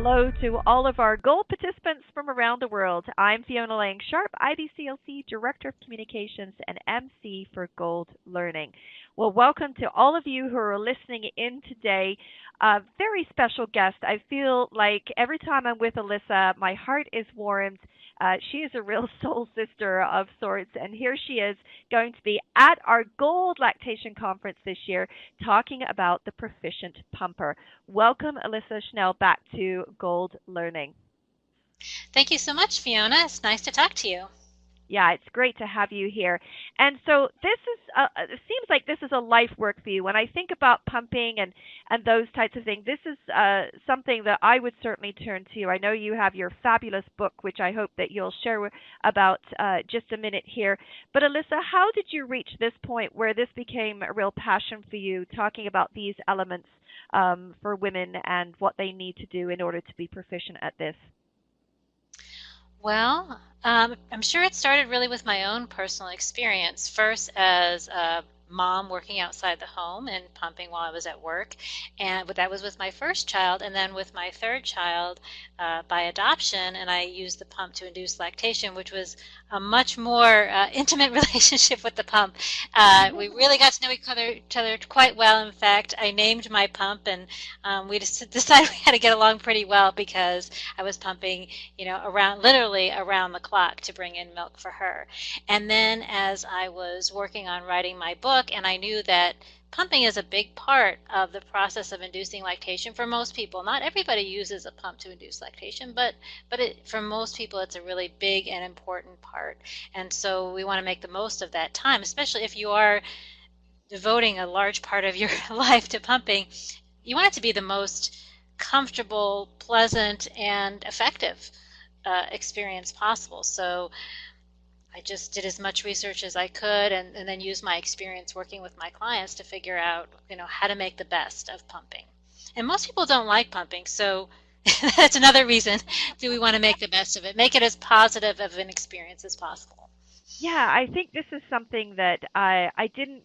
hello to all of our gold participants from around the world. I'm Fiona Lang Sharp, IBCLC Director of Communications and MC for Gold Learning. Well, welcome to all of you who are listening in today. A very special guest. I feel like every time I'm with Alyssa, my heart is warmed. She is a real soul sister of sorts, and here she is going to be at our Gold Lactation Conference this year talking about the Proficient Pumper. Welcome, Alyssa Schnell, back to Gold Learning. Thank you so much, Fiona. It's nice to talk to you. Yeah, it's great to have you here. And so this is, it seems like this is a life work for you. When I think about pumping and those types of things, this is something that I would certainly turn to. I know you have your fabulous book, which I hope that you'll share about just a minute here. But Alyssa, how did you reach this point where this became a real passion for you, talking about these elements for women and what they need to do in order to be proficient at this? Well, I'm sure it started really with my own personal experience. First, as a mom working outside the home and pumping while I was at work, and that was with my first child, and then with my third child by adoption, and I used the pump to induce lactation, which was a much more intimate relationship with the pump. We really got to know each other quite well. In fact, I named my pump, and we just decided we had to get along pretty well because I was pumping, literally around the clock to bring in milk for her. And then as I was working on writing my book, and I knew that pumping is a big part of the process of inducing lactation for most people. Not everybody uses a pump to induce lactation, but for most people it's a really big and important part. And so we want to make the most of that time, especially if you are devoting a large part of your life to pumping. You want it to be the most comfortable, pleasant, and effective experience possible. So I just did as much research as I could and then used my experience working with my clients to figure out, how to make the best of pumping. And most people don't like pumping, so that's another reason do we want to make the best of it, make it as positive of an experience as possible. Yeah, I think this is something that I didn't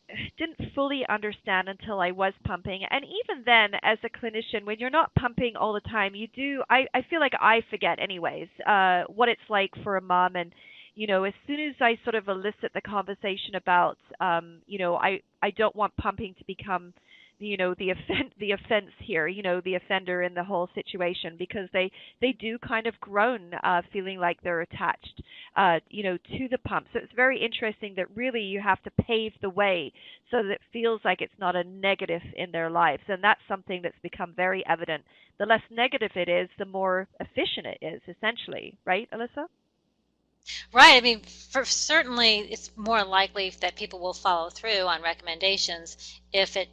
fully understand until I was pumping. And even then, as a clinician, when you're not pumping all the time, I feel like I forget anyways, what it's like for a mom. And as soon as I sort of elicit the conversation about, I don't want pumping to become, the offense here, the offender in the whole situation, because they do kind of groan, feeling like they're attached, to the pump. So it's very interesting that really you have to pave the way so that it feels like it's not a negative in their lives. And that's something that's become very evident. The less negative it is, the more efficient it is, essentially. Right, Alyssa? Right. I mean, certainly it's more likely that people will follow through on recommendations if it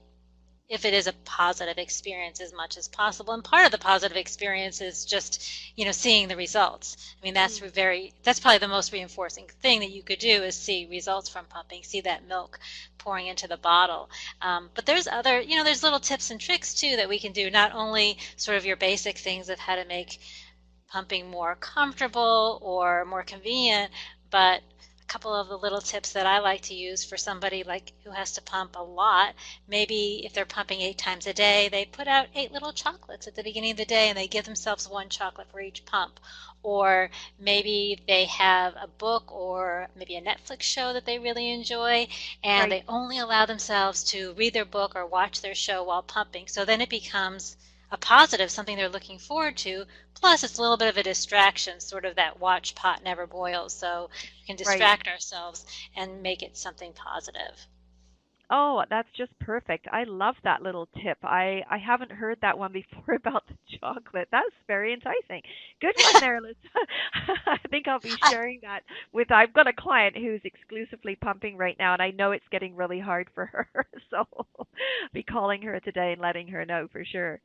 is a positive experience as much as possible. And part of the positive experience is just, seeing the results. I mean, that's probably the most reinforcing thing that you could do is see results from pumping, see that milk pouring into the bottle. But there's other, there's little tips and tricks too that we can do, not only sort of your basic things of how to make pumping more comfortable or more convenient, but a couple of the little tips that I like to use for somebody like who has to pump a lot. Maybe if they're pumping 8 times a day, they put out 8 little chocolates at the beginning of the day and they give themselves 1 chocolate for each pump. Or maybe they have a book or maybe a Netflix show that they really enjoy, and Right. they only allow themselves to read their book or watch their show while pumping. So then it becomes a positive, something they're looking forward to. Plus, it's a little bit of a distraction, sort of that watch pot never boils. So we can Right. distract ourselves and make it something positive. Oh, that's just perfect. I love that little tip. I haven't heard that one before about the chocolate. That's very enticing. Good one there, Liz. I think I'll be I, sharing that with. I've got a client who's exclusively pumping right now, and I know it's getting really hard for her. So I'll be calling her today and letting her know for sure.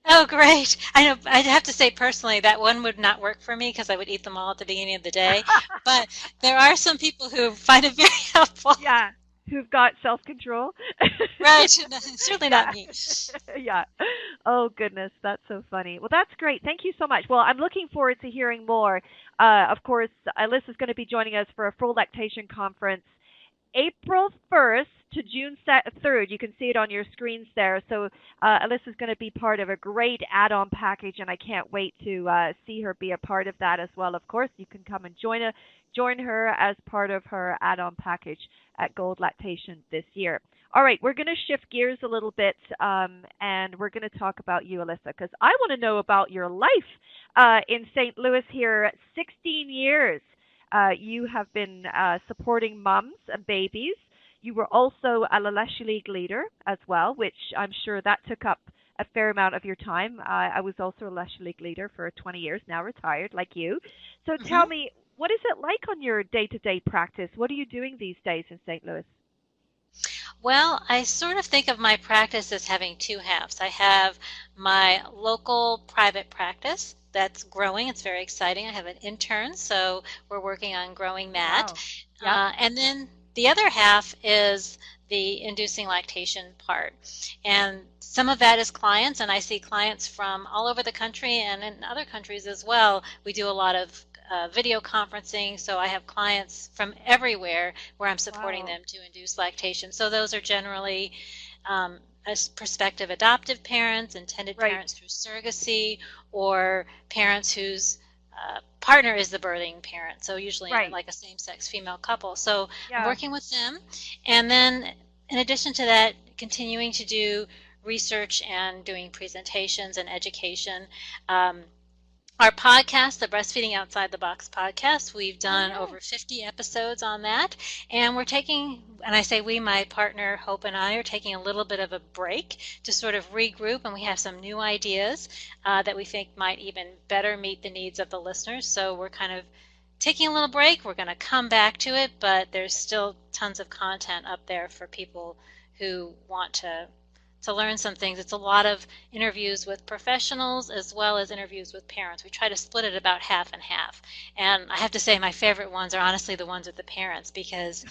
oh, great. I know. I'd have to say personally that one would not work for me because I would eat them all at the beginning of the day. But there are some people who find it very helpful. Yeah, who've got self-control. Right. Certainly not Yeah. me. Yeah. Oh goodness, that's so funny. Well, that's great. Thank you so much. Well, I'm looking forward to hearing more. Of course, Alyssa's going to be joining us for a full lactation conference April 1st to June 3rd. You can see it on your screens there. So Alyssa's going to be part of a great add-on package, and I can't wait to see her be a part of that as well. Of course, you can come and join her as part of her add-on package at Gold Lactation this year. All right, we're going to shift gears a little bit, and we're going to talk about you, Alyssa, because I want to know about your life in St. Louis here. 16 years you have been supporting moms and babies. You were also a Lactation League leader as well, which I'm sure that took up a fair amount of your time. I was also a Lactation League leader for 20 years, now retired like you. So tell Hmm. me, what is it like on your day-to-day practice? What are you doing these days in St. Louis? Well, I sort of think of my practice as having two halves. I have my local private practice that's growing. It's very exciting. I have an intern, so we're working on growing Oh, that. wow. Yep. And then the other half is the inducing lactation part. And some of that is clients, and I see clients from all over the country and in other countries as well. We do a lot of video conferencing, so I have clients from everywhere where I'm supporting Wow. them to induce lactation. So those are generally as prospective adoptive parents, intended Right. parents through surrogacy, or parents whose partner is the birthing parent, so usually in Right. like a same-sex female couple. So I'm Yeah. working with them, and then in addition to that, continuing to do research and doing presentations and education. Um, our podcast, the Breastfeeding Outside the Box podcast, we've Oh, done yeah. over 50 episodes on that. And we're taking, and I say we, my partner Hope and I, are taking a little bit of a break to sort of regroup. And we have some new ideas that we think might even better meet the needs of the listeners. So we're kind of taking a little break. We're going to come back to it, but there's still tons of content up there for people who want to learn some things. It's a lot of interviews with professionals as well as interviews with parents. We try to split it about half and half. And I have to say my favorite ones are honestly the ones with the parents because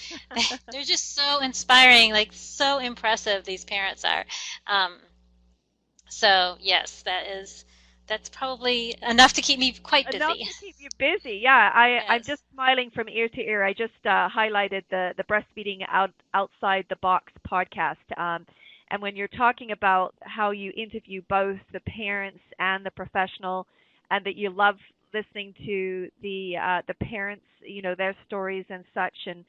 they're just so inspiring, like so impressive these parents are. Um, so yes, that's probably enough to keep me quite Enough busy. to keep you busy. Yeah, I'm Yes. just smiling from ear to ear. I just highlighted the breastfeeding outside the box podcast. And when you're talking about how you interview both the parents and the professional, and that you love listening to the parents, their stories and such, and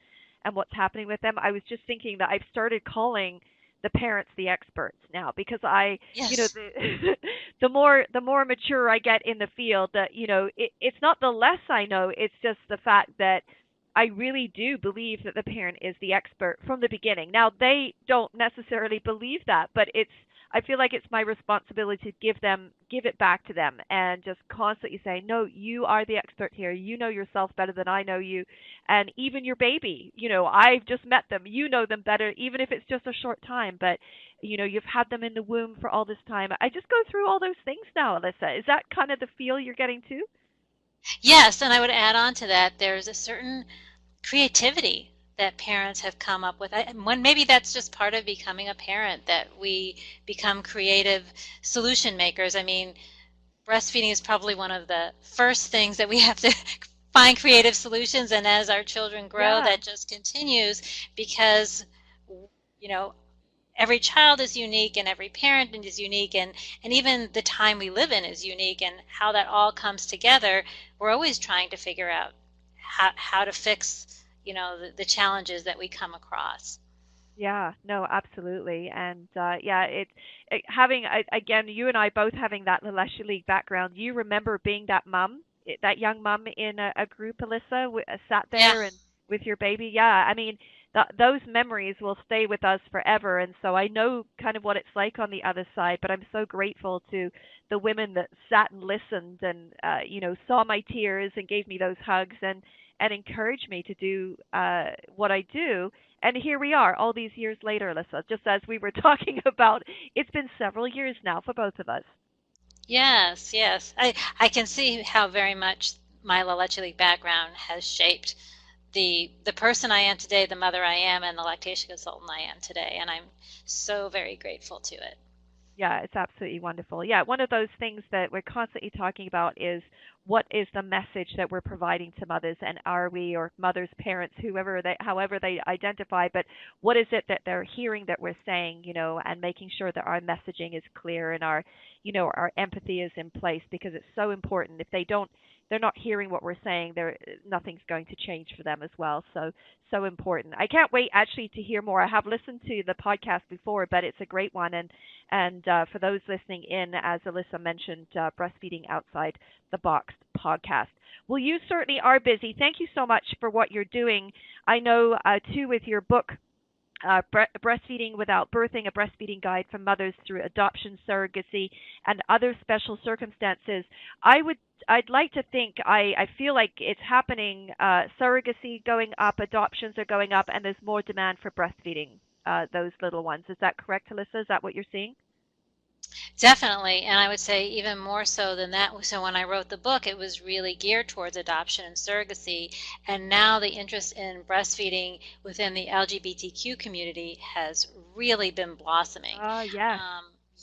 what's happening with them, I was just thinking that I've started calling the parents the experts now because Yes. the the more mature I get in the field, that it's not the less I know, it's just the fact that I really do believe that the parent is the expert from the beginning. Now they don't necessarily believe that, but I feel like it's my responsibility to give it back to them and just constantly say, "No, you are the expert here. You know yourself better than I know you." And even your baby, I've just met them. You know them better even if it's just a short time, but you've had them in the womb for all this time. I just go through all those things now, Alyssa. Is that kind of the feel you're getting too? Yes, and I would add on to that, there's a certain creativity that parents have come up with. When maybe that's just part of becoming a parent, that we become creative solution makers. I mean, breastfeeding is probably one of the first things that we have to find creative solutions, and as our children grow, Yeah. that just continues because you know every child is unique and every parent is unique, and even the time we live in is unique, and how that all comes together, we're always trying to figure out how to fix the challenges that we come across. Yeah, no, absolutely. And yeah, having again, you and I both having that Lalesha League background. You remember being that mum, that young mum in a group, Alyssa, sat Yeah. there and with your baby. Yeah, I mean, those memories will stay with us forever. And so I know kind of what it's like on the other side. But I'm so grateful to the women that sat and listened and saw my tears and gave me those hugs and encouraged me to do what I do. And here we are, all these years later, Alyssa, just as we were talking about. It's been several years now for both of us. Yes, yes. I can see how very much my La Leche League background has shaped the person I am today, the mother I am, and the lactation consultant I am today, and I'm so very grateful to it. Yeah, it's absolutely wonderful. Yeah, one of those things that we're constantly talking about is what is the message that we're providing to mothers, and are we, or mothers, parents, whoever they, however they identify, but what is it that they're hearing that we're saying, and making sure that our messaging is clear and our empathy is in place, because it's so important. If they're not hearing what we're saying, nothing's going to change for them as well. So important. I can't wait actually to hear more. I have listened to the podcast before, but it's a great one. And for those listening in, as Alyssa mentioned, Breastfeeding Outside the Box podcast. Well, you certainly are busy. Thank you so much for what you're doing. I know, too, with your book, Breastfeeding Without Birthing, a breastfeeding guide for mothers through adoption, surrogacy, and other special circumstances. I'd like to think, I feel like it's happening. Surrogacy going up, adoptions are going up, and there's more demand for breastfeeding those little ones. Is that correct, Alyssa? Is that what you're seeing? Definitely, and I would say even more so than that. So when I wrote the book, it was really geared towards adoption and surrogacy, and now the interest in breastfeeding within the LGBTQ community has really been blossoming. Oh, yes.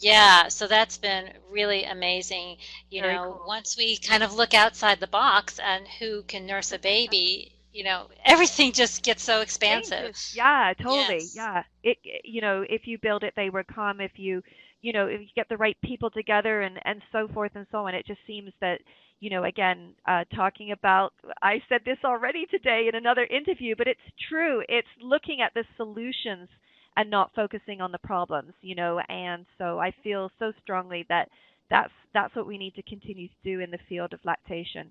Yeah, so that's been really amazing. Very cool. Once we kind of look outside the box and who can nurse a baby, everything just gets so expansive. Changes. Yeah, totally. Yes. Yeah. If you build it, they will come. If you get the right people together and so forth and so on, it just seems that, again, talking about, I said this already today in another interview, but it's true. It's looking at the solutions and not focusing on the problems, and so I feel so strongly that that's what we need to continue to do in the field of lactation.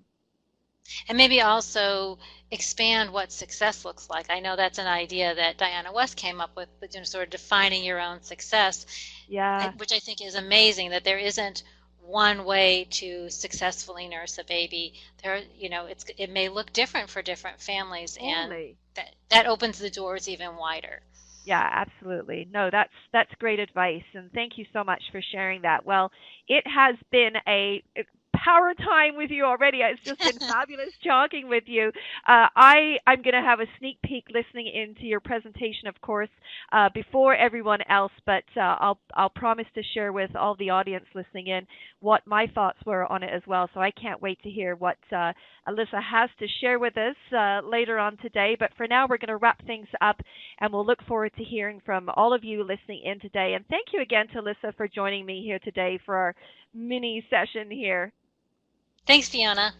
And maybe also expand what success looks like. I know that's an idea that Diana West came up with, but sort of defining your own success, Yeah, which I think is amazing that there isn't one way to successfully nurse a baby. It may look different for different families, and totally. that opens the doors even wider. Yeah, absolutely. No, that's great advice, and thank you so much for sharing that. Well, it has been a power time with you already. It's just been fabulous talking with you. I'm going to have a sneak peek listening into your presentation, of course, before everyone else, but I'll promise to share with all the audience listening in what my thoughts were on it as well. So I can't wait to hear what Alyssa has to share with us later on today. But for now, we're going to wrap things up, and we'll look forward to hearing from all of you listening in today. And thank you again to Alyssa for joining me here today for our mini session here. Thanks, Fiona.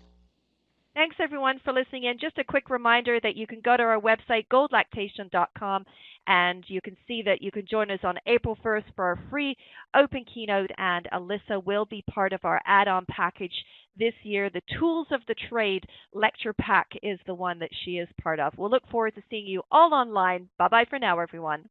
Thanks, everyone, for listening in. Just a quick reminder that you can go to our website, goldlactation.com, and you can see that you can join us on April 1st for our free open keynote, and Alyssa will be part of our add-on package this year. The Tools of the Trade lecture pack is the one that she is part of. We'll look forward to seeing you all online. Bye-bye for now, everyone.